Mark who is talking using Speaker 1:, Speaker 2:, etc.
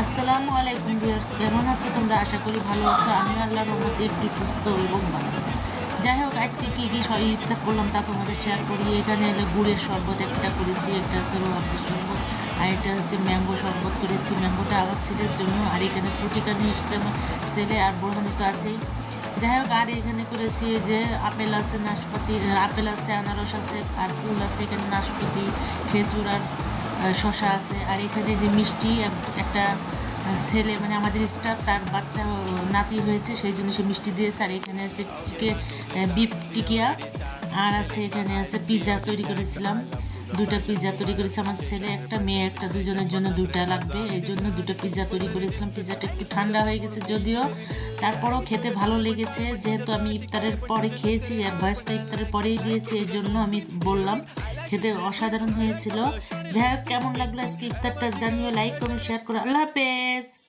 Speaker 1: আসসালামু আলাইকুম ভিউয়ার্স, কেমন আছো তোমরা? আশা করি ভালো আছো। আমি আল্লাহর রহমতে একটু সুস্থ এবং ভালো। যাই হোক, আজকে কী কী ইফতার করলাম তা তোমাদের শেয়ার করি। এখানে এলে গুড়ের শরবত একটা করেছি, একটা হচ্ছে রোহাবজার শরবত, আর এটা হচ্ছে ম্যাঙ্গো শরবত করেছি। ম্যাঙ্গোটা আমার ছেলের জন্য, আর এখানে ফুটিকা নিয়ে এসেছে আমার ছেলে, আর বোরহানি তো আছেই। যাই হোক, আর এখানে করেছি যে আপেল আছে, নাশপাতি, আপেল আছে, আনারস আছে, আর ফুল আছে এখানে, নাশপাতি, খেজুর, আর শশা আছে। আর এখানে যে মিষ্টি একটা ছেলে, মানে আমাদের স্টাফ, তার বাচ্চা নাতি হয়েছে, সেই জন্য সে মিষ্টি দিয়েছে। আর এখানে আছে বিফ টিকিয়া, আর আছে এখানে আছে পিৎজা তৈরি করেছিলাম। দুটা পিৎজা তৈরি করেছে আমার ছেলে, একটা মেয়ে একটা, দুজনের জন্য দুটা লাগবে, এই জন্য দুটো পিৎজা তৈরি করেছিলাম। পিৎজাটা একটু ঠান্ডা হয়ে গেছে যদিও, তারপরও খেতে ভালো লেগেছে। যেহেতু আমি ইফতারের পরে খেয়েছি আর ভয়েসটা ইফতারের পরেই দিয়েছি, এই জন্য আমি বললাম। খেতে অসাধারণ হয়েছিল। যাই হোক, কেমন লাগলো আজকে ইফতারটা জানিও, লাইক কমেন্ট শেয়ার করো। আল্লাহ হাফেজ।